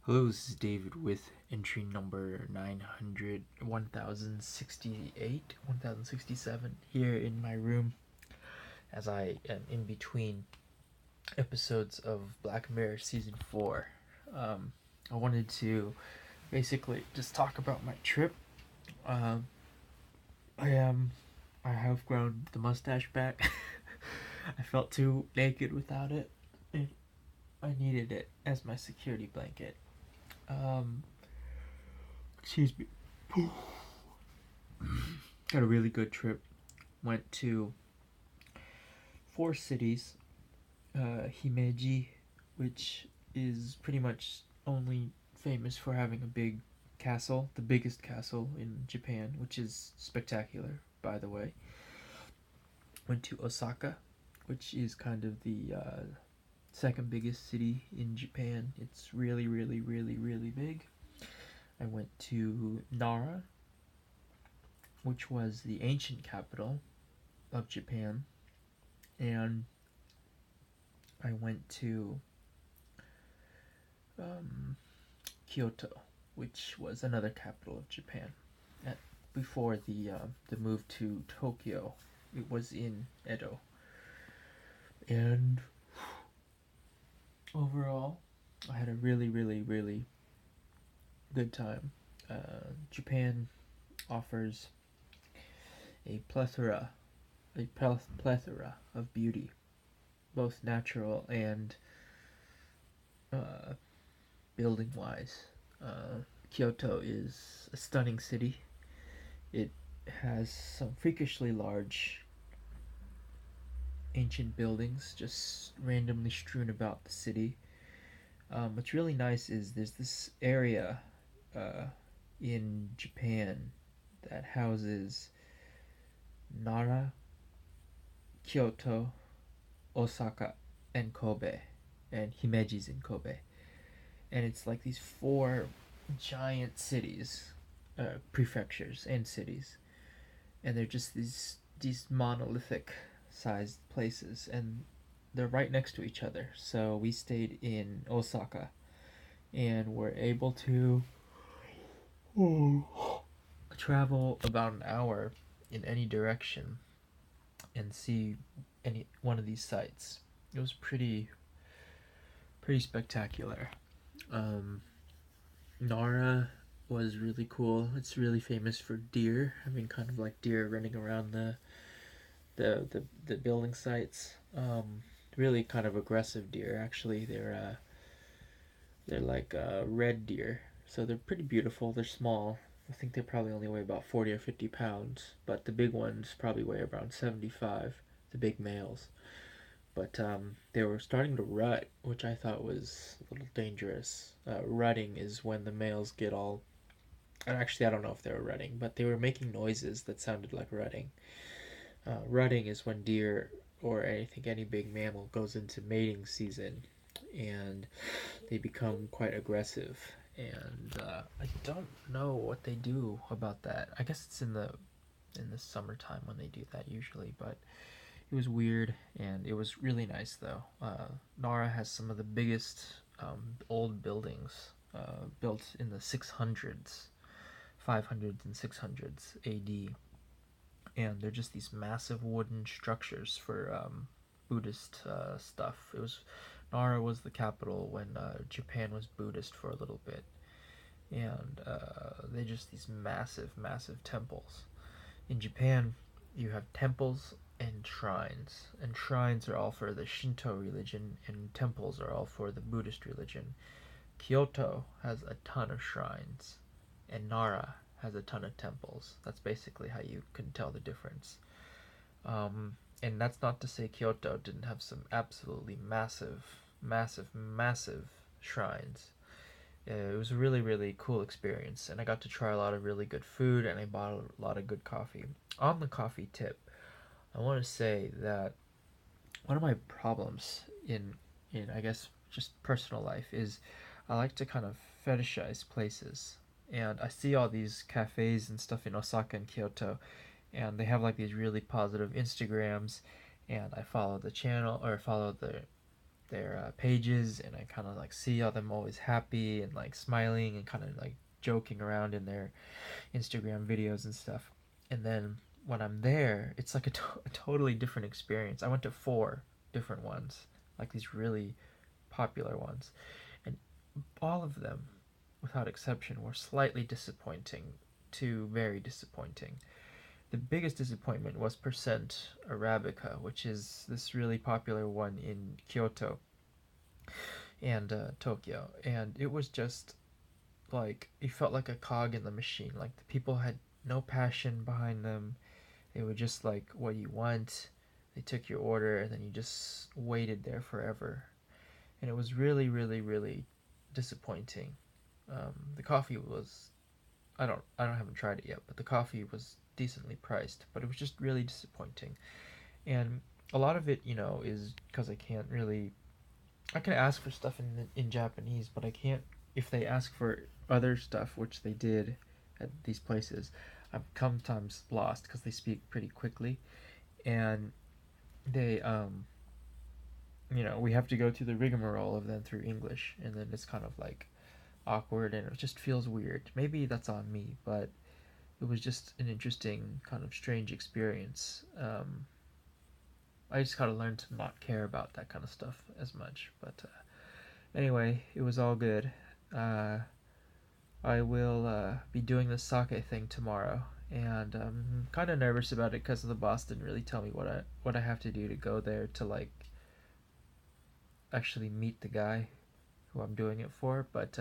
Hello, this is David with entry number 1067 here in my room as I am in between episodes of Black Mirror Season 4. I wanted to basically just talk about my trip. Um, I have grown the mustache back. I felt too naked without it. it. I needed it as my security blanket. Um, excuse me. Got a really good trip. Went to 4 cities. Himeji, which is pretty much only famous for having a big castle, the biggest castle in Japan, which is spectacular, by the way. Went to Osaka, which is kind of the second biggest city in Japan. It's really, really, really, really big. I went to Nara, which was the ancient capital of Japan, and I went to um, Kyoto, which was another capital of Japan. At, before the move to Tokyo, it was in Edo, and overall, I had a really, really, really good time. Japan offers a plethora of beauty, both natural and uh, building wise. Kyoto is a stunning city. It has some freakishly large ancient buildings just randomly strewn about the city. What's really nice is there's this area uh, in Japan that houses Nara, Kyoto, Osaka, and Kobe, and Himeji's in Kobe. And it's like these four giant cities, prefectures, and cities, and they're just these monolithic sized places, and they're right next to each other. So we stayed in Osaka, and were able to travel about an hour in any direction and see any one of these sites. It was pretty spectacular. Um, Nara was really cool. It's really famous for deer, having kind of like deer running around the building sites. Really kind of aggressive deer. Actually, they're like red deer, so they're pretty beautiful. They're small. I think they probably only weigh about 40 or 50 pounds, but the big ones probably weigh around 75. The big males. But they were starting to rut, which I thought was a little dangerous. Rutting is when the males get all. Actually, I don't know if they were rutting, but they were making noises that sounded like rutting. Rutting is when deer or any big mammal goes into mating season, and they become quite aggressive. And I don't know what they do about that. I guess it's in the summertime when they do that usually, but it was weird, and it was really nice though. Nara has some of the biggest old buildings built in the 600s, 500s, and 600s AD, and they're just these massive wooden structures for Buddhist stuff. It was Nara was the capital when Japan was Buddhist for a little bit, and they're just these massive, massive temples. In Japan, you have temples and shrines are all for the Shinto religion, and temples are all for the Buddhist religion. Kyoto has a ton of shrines, and Nara has a ton of temples. That's basically how you can tell the difference. And that's not to say Kyoto didn't have some absolutely massive, massive, massive shrines. It was a really, really cool experience, and I got to try a lot of really good food, and I bought a lot of good coffee. On the coffee tip, I want to say that one of my problems in I guess just personal life is I like to kind of fetishize places, and I see all these cafes and stuff in Osaka and Kyoto, and they have like these really positive Instagrams, and I follow the channel or follow their pages, and I kind of like see all them always happy and like smiling and kind of like joking around in their Instagram videos and stuff. And then when I'm there, it's like a totally different experience. I went to 4 different ones, like these really popular ones, and all of them, without exception, were slightly disappointing to very disappointing. The biggest disappointment was Percent Arabica, which is this really popular one in Kyoto and Tokyo. And it was just like, you felt like a cog in the machine. Like, the people had no passion behind them. They were just like, what do you want? They took your order, and then you just waited there forever. And it was really, really, really disappointing. The coffee was, haven't tried it yet, but the coffee was decently priced, but it was just really disappointing. And a lot of it, is because I can ask for stuff in Japanese, but I can't if they ask for other stuff, which they did at these places. I'm sometimes lost because they speak pretty quickly, and they we have to go through the rigmarole of them through English, and then it's kind of like awkward, and it just feels weird. Maybe that's on me, but it was just an interesting kind of strange experience. I just gotta learn to not care about that kind of stuff as much. But anyway, it was all good. Uh, I will be doing the sake thing tomorrow, and I'm kind of nervous about it because the boss didn't really tell me what I have to do to go there to like actually meet the guy who I'm doing it for. But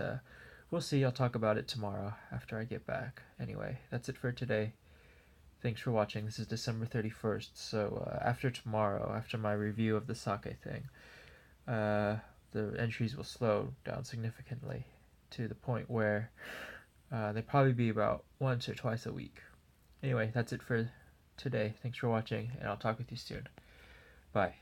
we'll see. I'll talk about it tomorrow after I get back. Anyway, that's it for today. Thanks for watching. This is December 31st, so after tomorrow, after my review of the sake thing, the entries will slow down significantly to the point where they probably be about once or twice a week. Anyway, that's it for today. Thanks for watching, and I'll talk with you soon. Bye.